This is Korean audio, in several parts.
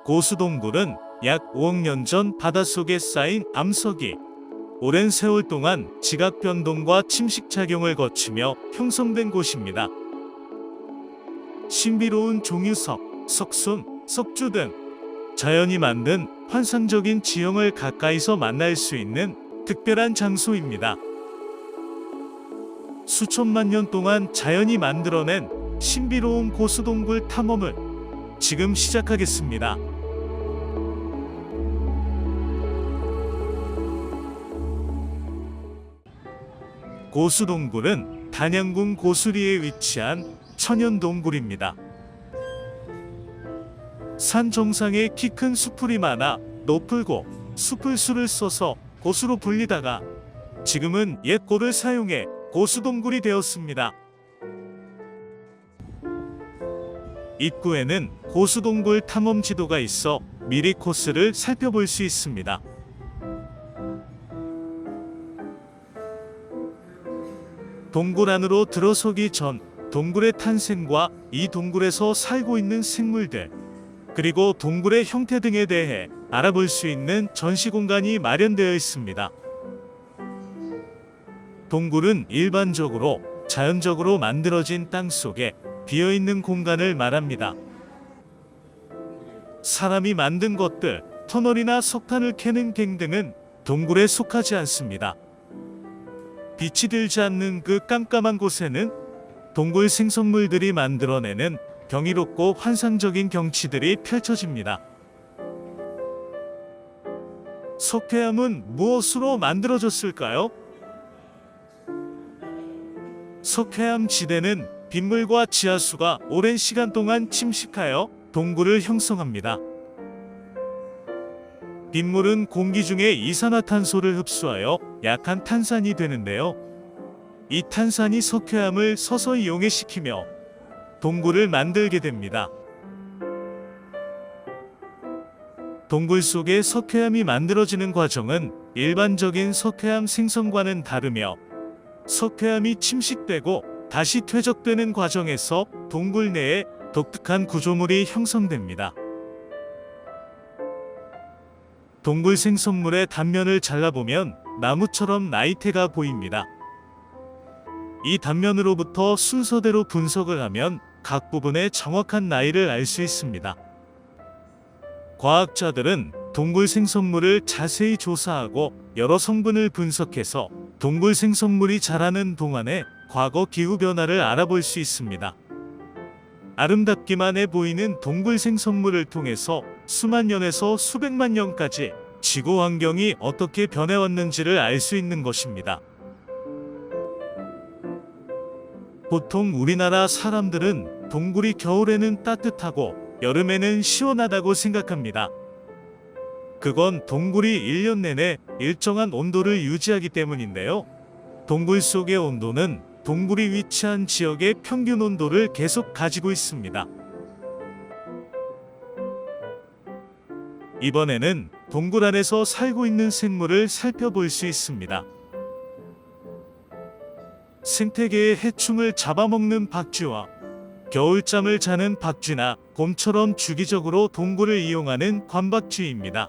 고수동굴은 약 5억 년 전 바닷속에 쌓인 암석이 오랜 세월 동안 지각 변동과 침식 작용을 거치며 형성된 곳입니다. 신비로운 종유석, 석순, 석주 등 자연이 만든 환상적인 지형을 가까이서 만날 수 있는 특별한 장소입니다. 수천만 년 동안 자연이 만들어낸 신비로운 고수동굴 탐험을 지금 시작하겠습니다. 고수동굴은 단양군 고수리에 위치한 천연동굴입니다. 산 정상에 키 큰 수풀이 많아 높을고 수풀수를 써서 고수로 불리다가 지금은 옛 골을 사용해 고수동굴이 되었습니다. 입구에는 고수동굴 탐험 지도가 있어 미리 코스를 살펴볼 수 있습니다. 동굴 안으로 들어서기 전 동굴의 탄생과 이 동굴에서 살고 있는 생물들, 그리고 동굴의 형태 등에 대해 알아볼 수 있는 전시 공간이 마련되어 있습니다. 동굴은 일반적으로 자연적으로 만들어진 땅 속에 비어있는 공간을 말합니다. 사람이 만든 것들, 터널이나 석탄을 캐는 갱 등은 동굴에 속하지 않습니다. 빛이 들지 않는 그 깜깜한 곳에는 동굴 생성물들이 만들어내는 경이롭고 환상적인 경치들이 펼쳐집니다. 석회암은 무엇으로 만들어졌을까요? 석회암 지대는 빗물과 지하수가 오랜 시간 동안 침식하여 동굴을 형성합니다. 빗물은 공기 중에 이산화탄소를 흡수하여 약한 탄산이 되는데요. 이 탄산이 석회암을 서서히 용해시키며 동굴을 만들게 됩니다. 동굴 속에 석회암이 만들어지는 과정은 일반적인 석회암 생성과는 다르며 석회암이 침식되고 다시 퇴적되는 과정에서 동굴 내에 독특한 구조물이 형성됩니다. 동굴 생성물의 단면을 잘라보면 나무처럼 나이테가 보입니다. 이 단면으로부터 순서대로 분석을 하면 각 부분의 정확한 나이를 알 수 있습니다. 과학자들은 동굴 생성물을 자세히 조사하고 여러 성분을 분석해서 동굴 생성물이 자라는 동안의 과거 기후 변화를 알아볼 수 있습니다. 아름답기만 해 보이는 동굴 생성물을 통해서 수만 년에서 수백만 년까지 지구 환경이 어떻게 변해왔는지를 알 수 있는 것입니다. 보통 우리나라 사람들은 동굴이 겨울에는 따뜻하고 여름에는 시원하다고 생각합니다. 그건 동굴이 1년 내내 일정한 온도를 유지하기 때문인데요. 동굴 속의 온도는 동굴이 위치한 지역의 평균 온도를 계속 가지고 있습니다. 이번에는 동굴 안에서 살고 있는 생물을 살펴볼 수 있습니다. 생태계의 해충을 잡아먹는 박쥐와 겨울잠을 자는 박쥐나 곰처럼 주기적으로 동굴을 이용하는 관박쥐입니다.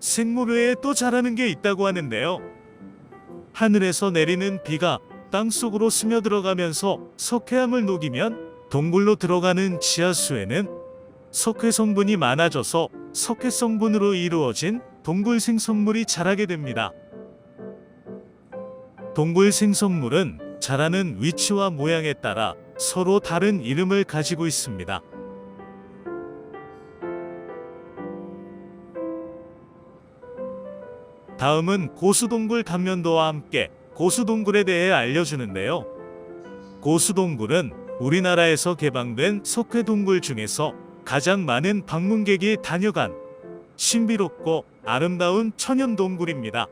생물 외에 또 잘하는 게 있다고 하는데요. 하늘에서 내리는 비가 땅속으로 스며들어가면서 석회암을 녹이면 동굴로 들어가는 지하수에는 석회 성분이 많아져서 석회 성분으로 이루어진 동굴 생성물이 자라게 됩니다. 동굴 생성물은 자라는 위치와 모양에 따라 서로 다른 이름을 가지고 있습니다. 다음은 고수동굴 단면도와 함께 고수동굴에 대해 알려주는데요. 고수동굴은 우리나라에서 개방된 석회동굴 중에서 가장 많은 방문객이 다녀간 신비롭고 아름다운 천연동굴입니다.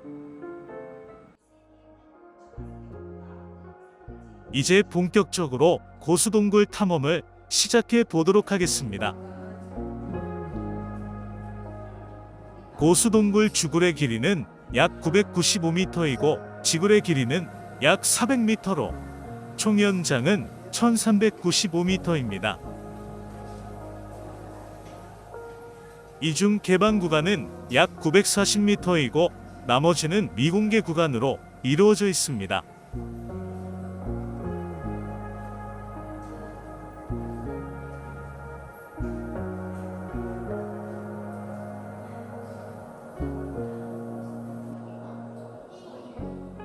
이제 본격적으로 고수동굴 탐험을 시작해 보도록 하겠습니다. 고수동굴 주굴의 길이는 약 995m이고 지굴의 길이는 약 400m로 총 연장은 1395m입니다. 이 중 개방 구간은 약 940m이고 나머지는 미공개 구간으로 이루어져 있습니다.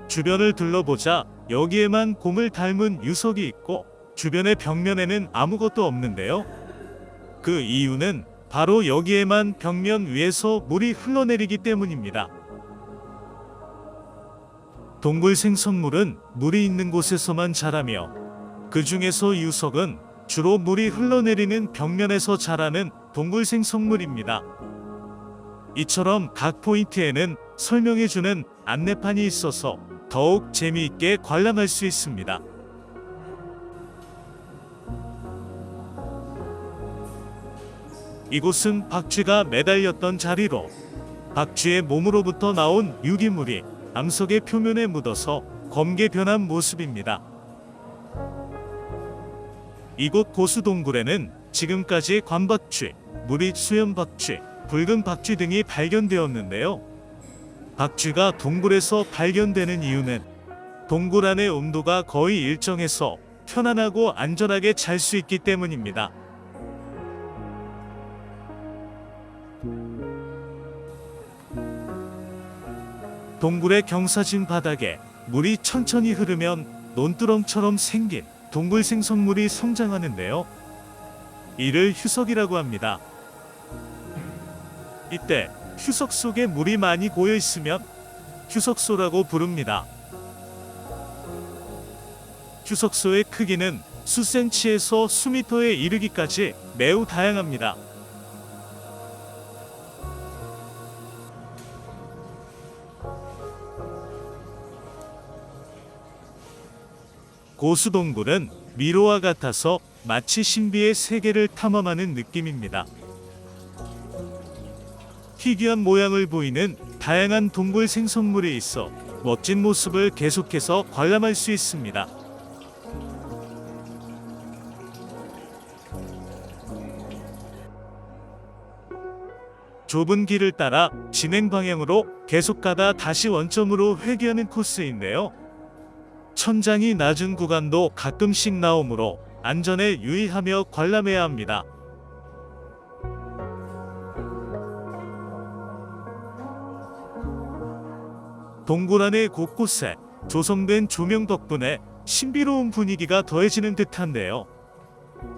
주변을 둘러보자 여기에만 곰을 닮은 유석이 있고 주변의 벽면에는 아무것도 없는데요. 그 이유는 바로 여기에만 벽면 위에서 물이 흘러내리기 때문입니다. 동굴 생성물은 물이 있는 곳에서만 자라며 그 중에서 유석은 주로 물이 흘러내리는 벽면에서 자라는 동굴 생성물입니다. 이처럼 각 포인트에는 설명해주는 안내판이 있어서 더욱 재미있게 관람할 수 있습니다. 이곳은 박쥐가 매달렸던 자리로 박쥐의 몸으로부터 나온 유기물이 암석의 표면에 묻어서 검게 변한 모습입니다. 이곳 고수동굴에는 지금까지 관박쥐, 무리 수염박쥐, 붉은 박쥐 등이 발견되었는데요. 박쥐가 동굴에서 발견되는 이유는 동굴 안의 온도가 거의 일정해서 편안하고 안전하게 잘 수 있기 때문입니다. 동굴의 경사진 바닥에 물이 천천히 흐르면 논두렁처럼 생긴 동굴 생성물이 성장하는데요. 이를 휴석이라고 합니다. 이때 휴석 속에 물이 많이 고여 있으면 휴석소라고 부릅니다. 휴석소의 크기는 수센치에서 수미터에 이르기까지 매우 다양합니다. 고수동굴은 미로와 같아서 마치 신비의 세계를 탐험하는 느낌입니다. 희귀한 모양을 보이는 다양한 동굴 생성물이 있어 멋진 모습을 계속해서 관람할 수 있습니다. 좁은 길을 따라 진행 방향으로 계속 가다 다시 원점으로 회귀하는 코스인데요. 천장이 낮은 구간도 가끔씩 나오므로 안전에 유의하며 관람해야 합니다. 동굴 안의 곳곳에 조성된 조명 덕분에 신비로운 분위기가 더해지는 듯한데요.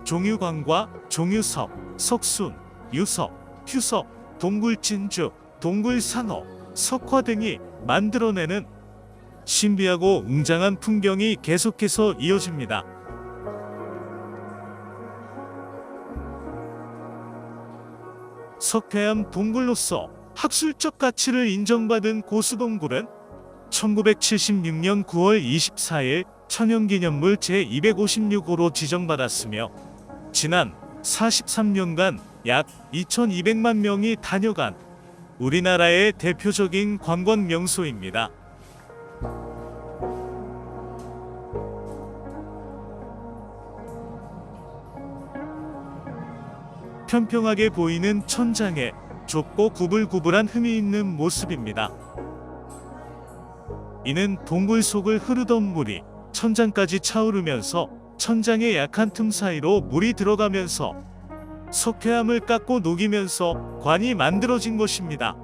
종유광과 종유석, 석순, 유석, 휴석, 동굴진주, 동굴상어, 석화 등이 만들어내는 신비하고 웅장한 풍경이 계속해서 이어집니다. 석회암 동굴로서 학술적 가치를 인정받은 고수동굴은 1976년 9월 24일 천연기념물 제256호로 지정받았으며 지난 43년간 약 2200만 명이 다녀간 우리나라의 대표적인 관광 명소입니다. 평평하게 보이는 천장에 좁고 구불구불한 흠이 있는 모습입니다. 이는 동굴 속을 흐르던 물이 천장까지 차오르면서 천장의 약한 틈 사이로 물이 들어가면서 석회암을 깎고 녹이면서 관이 만들어진 것입니다.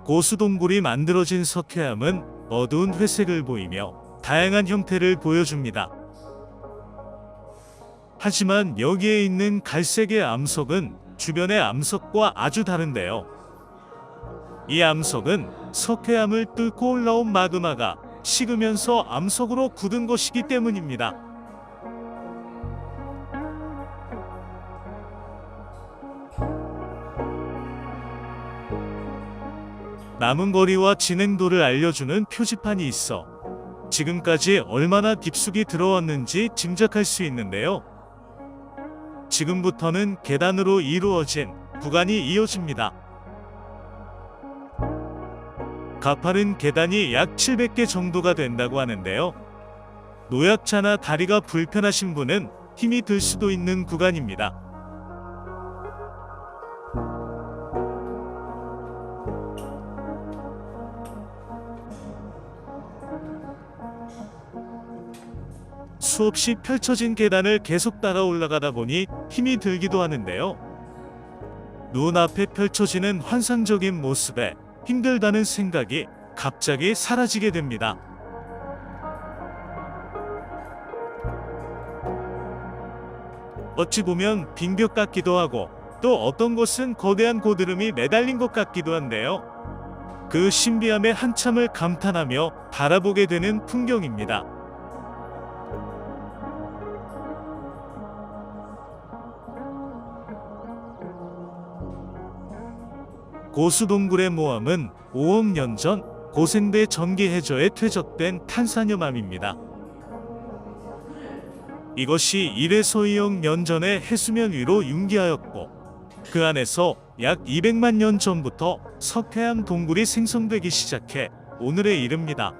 고수동굴이 만들어진 석회암은 어두운 회색을 보이며 다양한 형태를 보여줍니다. 하지만 여기에 있는 갈색의 암석은 주변의 암석과 아주 다른데요. 이 암석은 석회암을 뚫고 올라온 마그마가 식으면서 암석으로 굳은 것이기 때문입니다. 남은 거리와 진행도를 알려주는 표지판이 있어 지금까지 얼마나 깊숙이 들어왔는지 짐작할 수 있는데요. 지금부터는 계단으로 이루어진 구간이 이어집니다. 가파른 계단이 약 700개 정도가 된다고 하는데요. 노약자나 다리가 불편하신 분은 힘이 들 수도 있는 구간입니다. 수없이 펼쳐진 계단을 계속 따라 올라가다 보니 힘이 들기도 하는데요. 눈앞에 펼쳐지는 환상적인 모습에 힘들다는 생각이 갑자기 사라지게 됩니다. 어찌 보면 빙벽 같기도 하고 또 어떤 곳은 거대한 고드름이 매달린 것 같기도 한데요. 그 신비함에 한참을 감탄하며 바라보게 되는 풍경입니다. 고수동굴의 모함은 5억 년 전 고생대 전기 해저에 퇴적된 탄산염암입니다. 이것이 1에서 2억 년 전에 해수면 위로 융기하였고 그 안에서 약 200만 년 전부터 석회암 동굴이 생성되기 시작해 오늘에 이릅니다.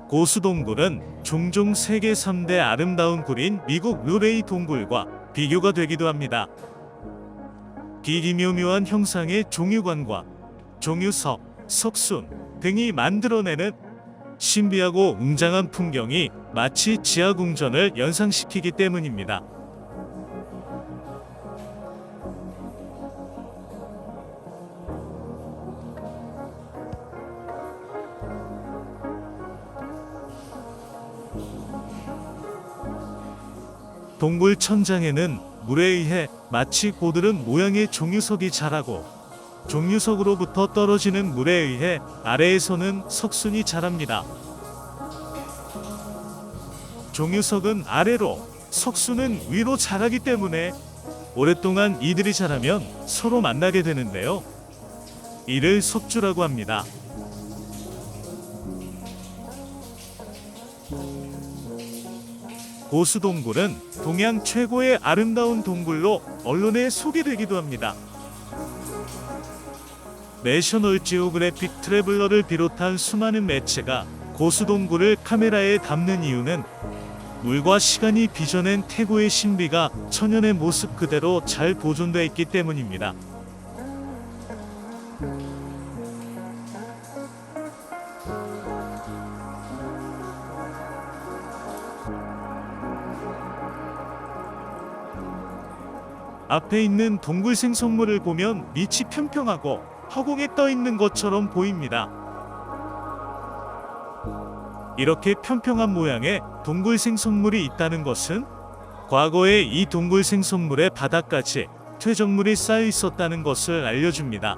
고수동굴은 종종 세계 3대 아름다운 굴인 미국 루레이 동굴과 비교가 되기도 합니다. 기기묘묘한 형상의 종유관과 종유석, 석순 등이 만들어내는 신비하고 웅장한 풍경이 마치 지하궁전을 연상시키기 때문입니다. 동굴 천장에는 물에 의해 마치 고드름 모양의 종유석이 자라고 종유석으로부터 떨어지는 물에 의해 아래에서는 석순이 자랍니다. 종유석은 아래로, 석순은 위로 자라기 때문에 오랫동안 이들이 자라면 서로 만나게 되는데요. 이를 석주라고 합니다. 고수동굴은 동양 최고의 아름다운 동굴로 언론에 소개되기도 합니다. 내셔널 지오그래픽 트래블러를 비롯한 수많은 매체가 고수동굴을 카메라에 담는 이유는 물과 시간이 빚어낸 태고의 신비가 천연의 모습 그대로 잘 보존되어 있기 때문입니다. 앞에 있는 동굴 생성물을 보면 밑이 평평하고 허공에 떠 있는 것처럼 보입니다. 이렇게 평평한 모양의 동굴 생성물이 있다는 것은 과거에 이 동굴 생성물의 바닥까지 퇴적물이 쌓여 있었다는 것을 알려줍니다.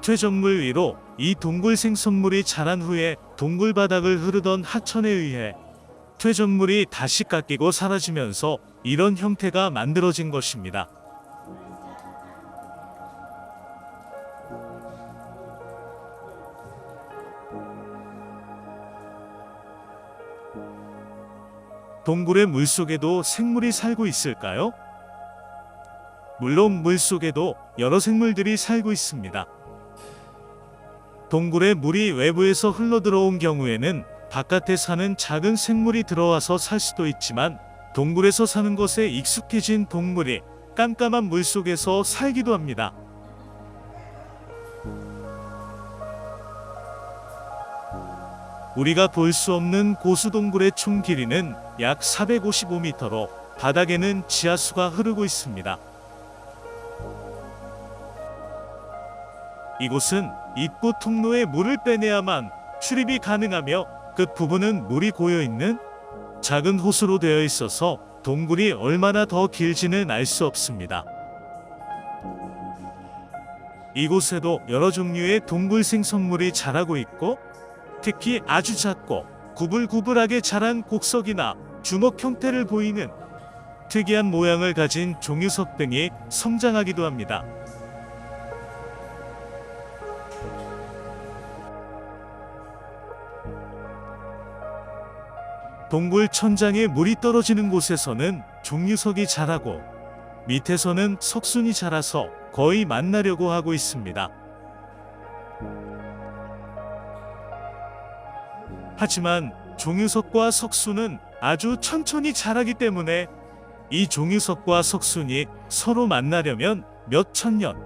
퇴적물 위로 이 동굴 생성물이 자란 후에 동굴 바닥을 흐르던 하천에 의해 퇴적물이 다시 깎이고 사라지면서 이런 형태가 만들어진 것입니다. 동굴의 물속에도 생물이 살고 있을까요? 물론 물속에도 여러 생물들이 살고 있습니다. 동굴에 물이 외부에서 흘러들어온 경우에는 바깥에 사는 작은 생물이 들어와서 살 수도 있지만 동굴에서 사는 것에 익숙해진 동물이 깜깜한 물속에서 살기도 합니다. 우리가 볼 수 없는 고수동굴의 총 길이는 약 455m로 바닥에는 지하수가 흐르고 있습니다. 이곳은 입구 통로에 물을 빼내야만 출입이 가능하며 끝 부분은 물이 고여있는 작은 호수로 되어 있어서 동굴이 얼마나 더 길지는 알 수 없습니다. 이곳에도 여러 종류의 동굴 생성물이 자라고 있고 특히 아주 작고 구불구불하게 자란 곡석이나 주먹 형태를 보이는 특이한 모양을 가진 종유석 등이 성장하기도 합니다. 동굴 천장에 물이 떨어지는 곳에서는 종유석이 자라고 밑에서는 석순이 자라서 거의 만나려고 하고 있습니다. 하지만 종유석과 석순은 아주 천천히 자라기 때문에 이 종유석과 석순이 서로 만나려면 몇 천년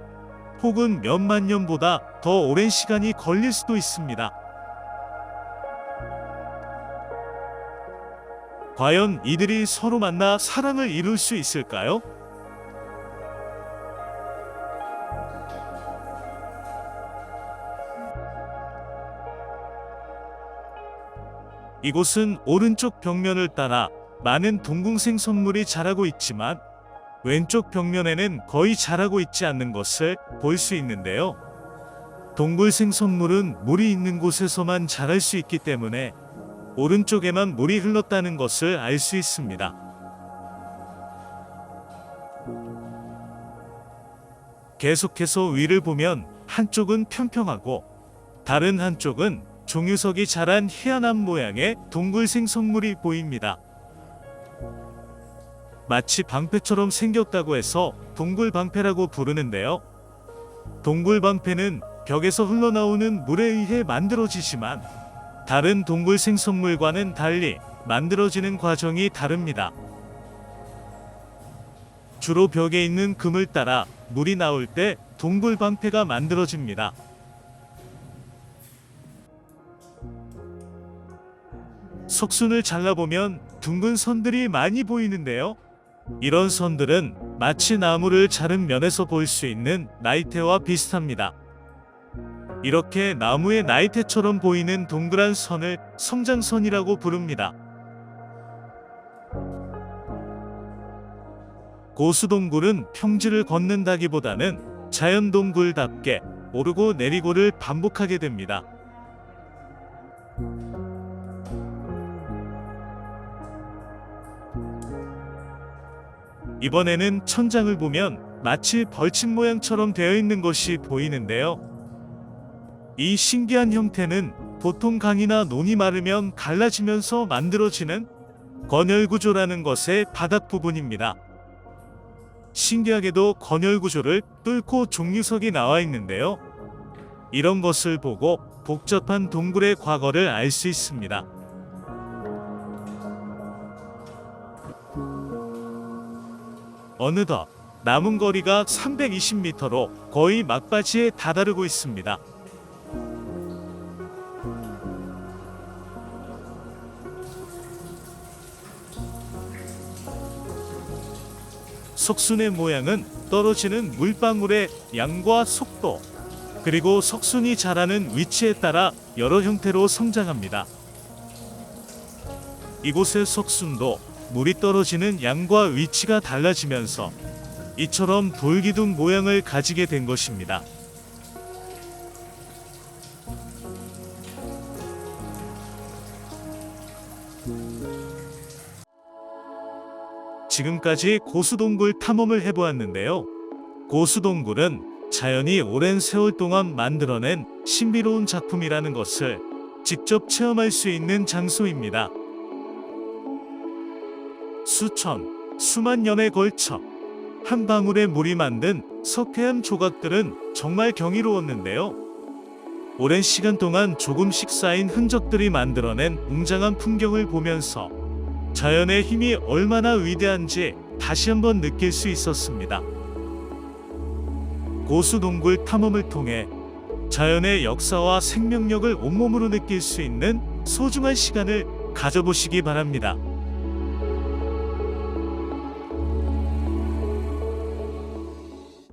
혹은 몇만 년보다 더 오랜 시간이 걸릴 수도 있습니다. 과연 이들이 서로 만나 사랑을 이룰 수 있을까요? 이곳은 오른쪽 벽면을 따라 많은 동굴생선물이 자라고 있지만 왼쪽 벽면에는 거의 자라고 있지 않는 것을 볼 수 있는데요. 동굴생선물은 물이 있는 곳에서만 자랄 수 있기 때문에 오른쪽에만 물이 흘렀다는 것을 알 수 있습니다. 계속해서 위를 보면 한쪽은 평평하고 다른 한쪽은 종유석이 자란 희한한 모양의 동굴생선물이 보입니다. 마치 방패처럼 생겼다고 해서 동굴방패라고 부르는데요. 동굴방패는 벽에서 흘러나오는 물에 의해 만들어지지만 다른 동굴생선물과는 달리 만들어지는 과정이 다릅니다. 주로 벽에 있는 금을 따라 물이 나올 때 동굴방패가 만들어집니다. 석순을 잘라보면 둥근 선들이 많이 보이는데요. 이런 선들은 마치 나무를 자른 면에서 볼 수 있는 나이테와 비슷합니다. 이렇게 나무의 나이테처럼 보이는 동그란 선을 성장선이라고 부릅니다. 고수동굴은 평지를 걷는다기보다는 자연동굴답게 오르고 내리고를 반복하게 됩니다. 이번에는 천장을 보면 마치 벌집 모양처럼 되어 있는 것이 보이는데요. 이 신기한 형태는 보통 강이나 논이 마르면 갈라지면서 만들어지는 건열구조라는 것의 바닥 부분입니다. 신기하게도 건열구조를 뚫고 종유석이 나와 있는데요. 이런 것을 보고 복잡한 동굴의 과거를 알 수 있습니다. 어느덧 남은 거리가 320m로 거의 막바지에 다다르고 있습니다. 석순의 모양은 떨어지는 물방울의 양과 속도, 그리고 석순이 자라는 위치에 따라 여러 형태로 성장합니다. 이곳의 석순도 물이 떨어지는 양과 위치가 달라지면서 이처럼 돌기둥 모양을 가지게 된 것입니다. 지금까지 고수동굴 탐험을 해보았는데요. 고수동굴은 자연이 오랜 세월 동안 만들어낸 신비로운 작품이라는 것을 직접 체험할 수 있는 장소입니다. 수천, 수만 년에 걸쳐 한 방울의 물이 만든 석회암 조각들은 정말 경이로웠는데요. 오랜 시간 동안 조금씩 쌓인 흔적들이 만들어낸 웅장한 풍경을 보면서 자연의 힘이 얼마나 위대한지 다시 한번 느낄 수 있었습니다. 고수동굴 탐험을 통해 자연의 역사와 생명력을 온몸으로 느낄 수 있는 소중한 시간을 가져보시기 바랍니다.